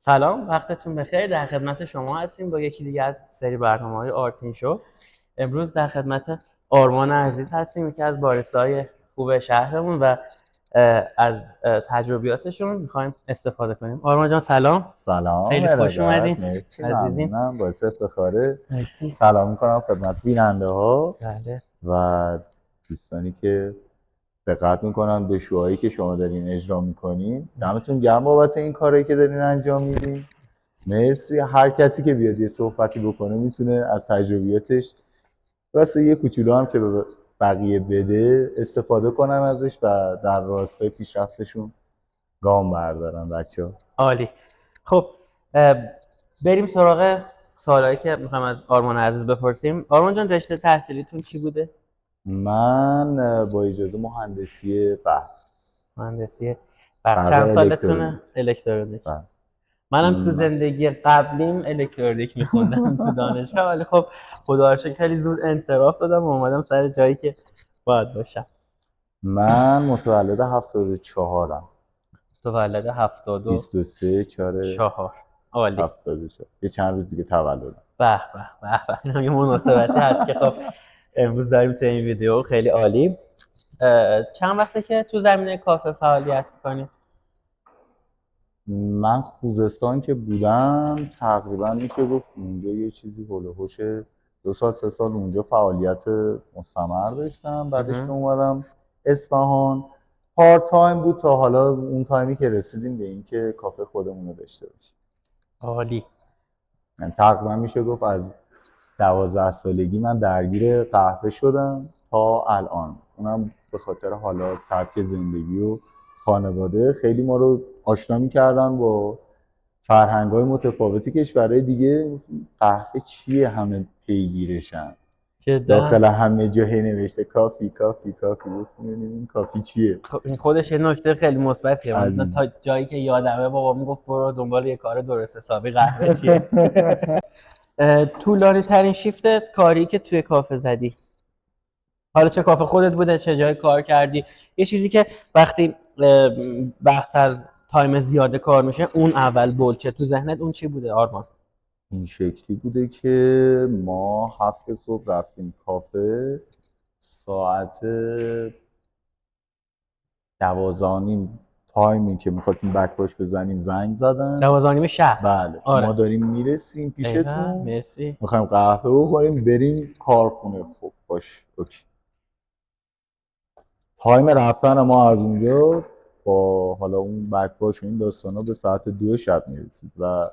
سلام، وقتتون بخیر. در خدمت شما هستیم با یکی دیگه از سری برنامه‌های آرتین شو. امروز در خدمت آرمان عزیز هستیم، یکی از باریستاهای خوب شهرمون و از تجربیاتشون میخوایم استفاده کنیم. آرمان جان سلام. سلام خیلی خوش ارادت، اومدین. مرسی، عزیزین. ممنونم، باعث افتخاره. مرسی. سلام میکنم خدمت بیننده ها بله. و دوستانی که دقت میکنن به شوهایی که شما دارین اجرا میکنین. دمتون گرم بابت این کاری که دارین انجام میدین. مرسی. هر کسی که بیاد یه صحبتی بکنه میتونه از تجربیاتش واسه یه کوچولو هم که به بقیه بده استفاده کنن ازش و در راستای پیشرفتشون گام بردارن بچه‌ها. عالی. خب اه، بریم سراغ سوالایی که میخوایم از آرمان عزیز بپرسیم. آرمان جان رشته تحصیلیتون چی بوده؟ من با اجازه مهندسی برق مهندسی برق. برق چند الکترونیک. سالتونه؟ الکترونیک. بله. منم تو م- زندگی قبلیم الکترونیک میخوندم تو دانشگاه، ولی خب خدا رو شکر خیلی زود انصراف دادم و اومدم سر جایی که باید باشم. من متولد 74م. متولد 23 4 74. عالی. 74. یه چند روز دیگه تولدم. به به به به. یه مناسبتی هست که خب امروز داریم تو این ویدیو. خیلی عالی. چند وقته که تو زمینه کافه فعالیت میکنید؟ من خوزستان که بودم تقریبا میشه گفت اونجا یه چیزی هول و هوش 2 سال 3 سال اونجا فعالیت مستمر داشتم. بعدش که اومدم اصفهان پارت تایم بود تا حالا اون تایمی که رسیدیم به اینکه کافه خودمون رو داشته باشیم. عالی. یعنی تقریبا میشه گفت از 12 سالگی من درگیر قهوه شدم تا الان. اونم به خاطر حالا سبک زندگی و خانواده خیلی ما رو آشنا می‌کردن با فرهنگ‌های متفاوتی کشورهای دیگه. قهوه چیه همه پیگیرشن، جدا. داخل همه جا هی نوشته کافی کافی کافی. گفتم این کافی چیه خب این خودش یه نکته خیلی مثبتیه. من عزیز؟ تا جایی که یادمه بابا میگفت برو دنبال یه کار درست حسابی قهوه چیه. طولانی ترین شیفت کاری که توی کافه زدی، حالا چه کافه خودت بوده چه جای کار کردی، یه چیزی که وقتی بحث از تایم زیاده کار میشه اون اول بولچه تو ذهنت، اون چی بوده آرمان؟ این شکلی بوده که ما 7 صبح رفتیم کافه، ساعت 12:30 تایمی که میخواستیم بک‌واش بزنیم زنگ زدن. 12:30 شب. بله ما آره. داریم میرسیم ایوه پیشتون، مرسی. میخوایم قهوه بخوریم بریم کارخونه. خب باش اوکی. تایم رفتن ما از اونجا با حالا اون بک‌واش و این داستانا به ساعت 2 شب میرسید و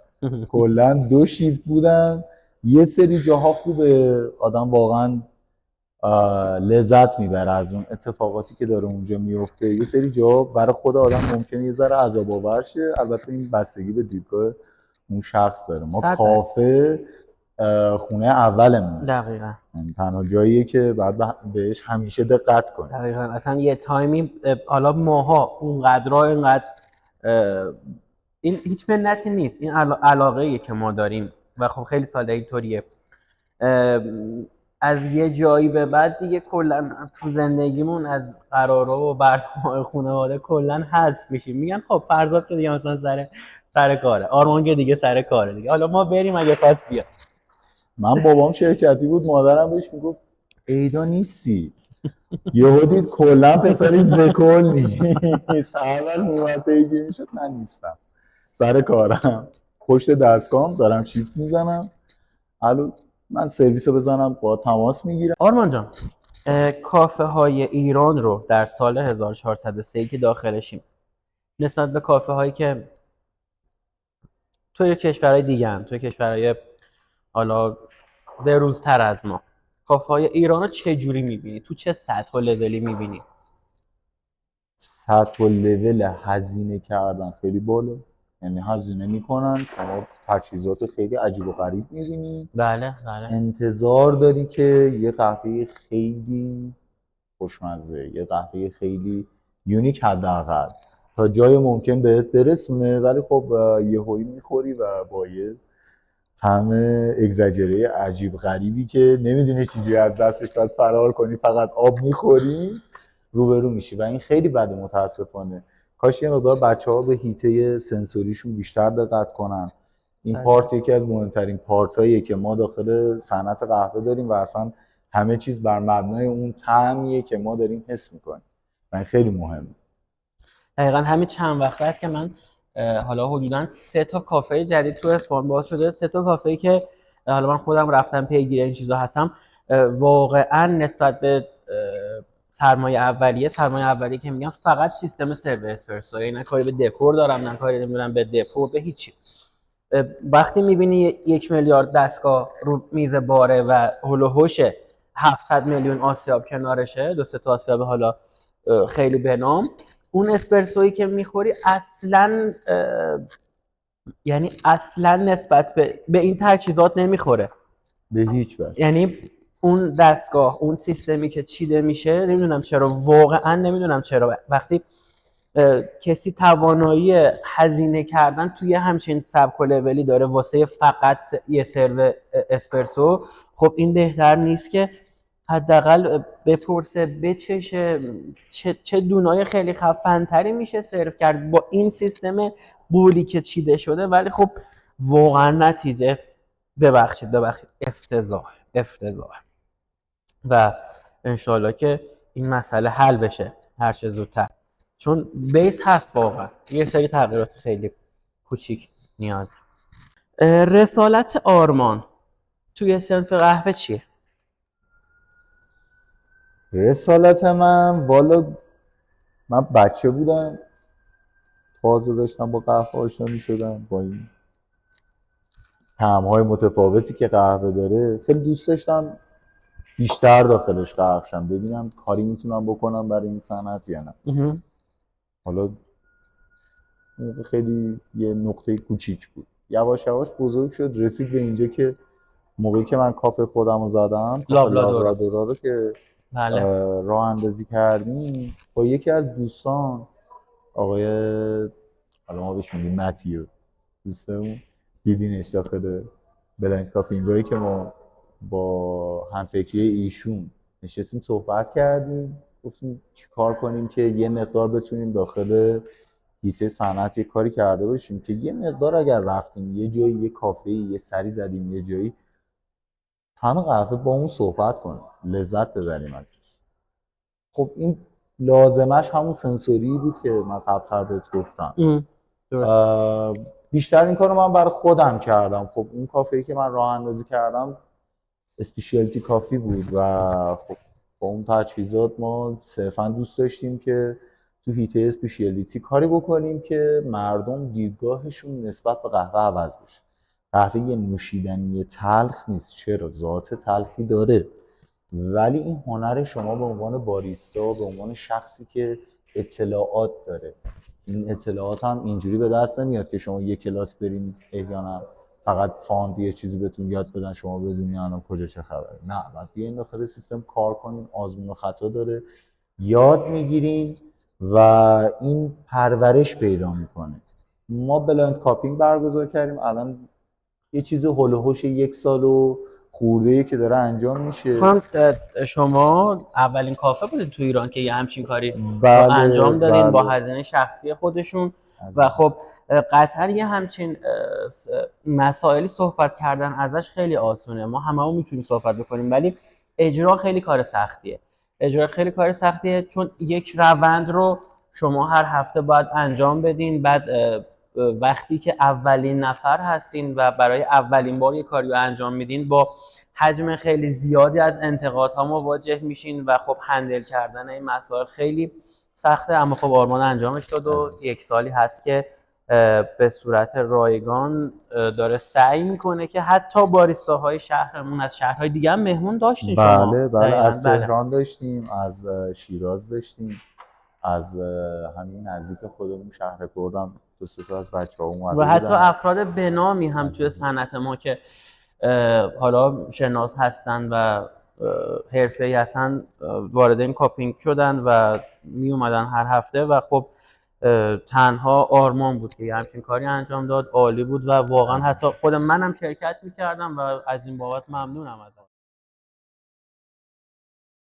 کلا 2 شیفت بودن. یه سری جاها خوبه آدم واقعا لذت میبره از اون اتفاقاتی که داره اونجا میفته. یه سری جا برای خود آدم ممکنه یه ذره عذاب آور شه، البته این بستگی به دیدگاه اون شخص داره. ما 100%. کافه خونه اولمونه، دقیقاً. یعنی تنها جاییه که باید بهش همیشه دقت کنیم. دقیقاً اصلا یه تایمی حالا ماها اونقدرها اینقدر این هیچ منتی نیست، این علاقه‌ایه که ما داریم و خب خیلی ساده اینطوریه. از یه جایی به بعد دیگه کلا تو زندگیمون از قرارها و برنامه‌های خانواده کلا حذف میشیم. میگن خب فرزاد که دیگه مثلا سر کاره، آرمان که دیگه سر کاره دیگه، حالا ما بریم اگه خواست بیاد. من بابام شرکتی بود، مادرم بهش میگفت ایدا نیستی. یهو دید کلا پسرش زکل نیست. اول اومد پیگیر میشد من نیستم، سر کارم، پشت دستگاهم دارم شیفت میزنم. الو من سرویس رو بزنم با تماس میگیرم. آرمان جان، کافه های ایران رو در سال 1403 که داخلشیم نسبت به کافه هایی که توی کشورهای دیگه هم، توی کشورهای حالا بروزتر از ما، کافه های ایران رو چه جوری میبینی؟ تو چه سطح و لولی میبینی؟ سطح و لول هزینه کردن خیلی بالا، یعنی هزینه میکنن شما تجهیزات خیلی عجیب و غریب میبینی، بله بله. انتظار داری که یه قهوه خیلی خوشمزه، یه قهوه خیلی یونیک حداقل تا جای ممکن بهت برسونه، ولی خب یهویی میخوری و با یه طعم اگزاجره عجیب غریبی که نمیدونی چجوری از دستش باید فرار کنی، فقط آب میخوری، روبرو میشی و این خیلی بده متاسفانه. کاش یه مقدار بچه‌ها به هیته سنسوریشون بیشتر دقت کنن. این پارت یکی از مهمترین پارتاییه که ما داخل صنعت قهوه داریم و اصلا همه چیز بر مبنای اون طعمیه که ما داریم حس میکنیم و خیلی مهمه. دقیقا همین چند وقت است که من حالا حدوداً 3 تا کافه جدید تو اصفهان باز شده، 3 تا کافه‌ای که حالا من خودم رفتم پیگیر این چیزا هستم. واقعا نسبت به سرمایه اولیه که میگم فقط سیستم سرو اسپرسو، نه کاری به دکور دارم نه کاری نمیدونم به دپو به هیچی. وقتی میبینی 1 میلیارد دستگاه رو میز باره و هول و هوش 700 میلیون آسیاب کنارشه، 2 تا آسیاب حالا خیلی بنام، اون اسپرسویی که میخوری اصلا یعنی اصلا نسبت به این تجهیزات نمیخوره به هیچ وجه. یعنی اون دستگاه، اون سیستمی که چیده میشه، نمیدونم چرا، واقعا نمیدونم چرا وقتی کسی توانایی هزینه کردن توی همچین سبک و لولی داره واسه فقط یه سرو اسپرسو، خب این بهتر نیست که حداقل بپرسه بچشه چه دونای خیلی خفن‌تری میشه سرو کرد با این سیستم بولی که چیده شده، ولی خب واقعا نتیجه ببخشید افتضاح و انشالله که این مسئله حل بشه هر چه زودتر، چون بیس هست واقعا یه سری تغییرات خیلی کوچیک نیازه. رسالت آرمان توی صنف قهوه چیه؟ رسالت من والا من بچه بودم تازه داشتم با قهوه آشنا می‌شدم، با این طعم‌های متفاوتی که قهوه داره خیلی دوست داشتم بیشتر داخلش غرق شم، ببینم کاری میتونم بکنم برای این صنعت یا نه. حالا خیلی یه نقطه کوچیک بود، یواش یواش بزرگ شد، رسید به اینجا که موقعی که من کافه خودم رو زدم، کافه لابرادورا رو که راه اندازی کردیم با یکی از دوستان، آقای حالا ما بهش میگیم متیو، دوستمون، دیدینش داخل بلایند کاپینگایی که ما با همفکری ایشون نشستیم صحبت کردیم، گفتیم چی کار کنیم که یه مقدار بتونیم داخل هیته صنعت یه کاری کرده باشیم که یه مقدار اگر رفتیم یه جایی، یه کافه‌ای، یه سری زدیم یه جایی، همه قهوه با اون صحبت کنیم، لذت ببریم ازش. خب این لازمش همون سنسوری بود که من قبل‌تر بهت گفتم. بیشتر این کارو من برای خودم کردم. خب اون کافه‌ای که من راه اندازی کردم اسپیشیالیتی کافی بود و خب با اون تجهیزات ما صرفا دوست داشتیم که تو هیته اسپیشیالیتی کاری بکنیم که مردم دیدگاهشون نسبت به قهوه عوض بشه. قهوه یه نوشیدنی تلخ نیست، چرا ذات تلخی داره، ولی این هنر شما به عنوان باریستا، به عنوان شخصی که اطلاعات داره، این اطلاعات هم اینجوری به دست نمیاد که شما یک کلاس برین احیانا فقط فاند یه چیزی بهتون یاد بدن شما بدونین الان کجا چه خبره. نه، بعد بیاین داخل سیستم کار کنین، آزمون و خطا داره، یاد میگیرین و این پرورش پیدا میکنه. ما بلایند کاپینگ برگزار کردیم، الان یه چیز هول و هوش 1 سال و خورده‌ای که داره انجام میشه. شما اولین کافه بودین تو ایران که یه همچین کاری رو انجام دادین با هزینه شخصی خودشون و خب قطعا یه همچین مسائلی صحبت کردن ازش خیلی آسونه، ما هممون میتونیم صحبت بکنیم، ولی اجرا خیلی کار سختیه. چون یک روند رو شما هر هفته باید انجام بدین، بعد وقتی که اولین نفر هستین و برای اولین بار یه کاری رو انجام میدین با حجم خیلی زیادی از انتقادها مواجه میشین و خب هندل کردن این مسائل خیلی سخته، اما خب آرمان انجامش داد و 1 سالی هست که به صورت رایگان داره سعی میکنه که حتی باریستاهای شهرمون از شهرهای دیگه هم مهمون داشتین شما. بله از تهران داشتیم، از شیراز داشتیم، از همین نزدیک خودمون شهر کردم 2 تا از بچه‌ها اومده و حتی افراد بنامی هم توی صنعت ما که حالا شناس هستن و حرفه‌ای هستن وارد این کاپینگ شدن و می اومدن هر هفته و خب تنها آرمان بود که همچین کاری انجام داد، عالی بود و واقعا حتی خود منم شرکت میکردم و از این بابت ممنونم ازش.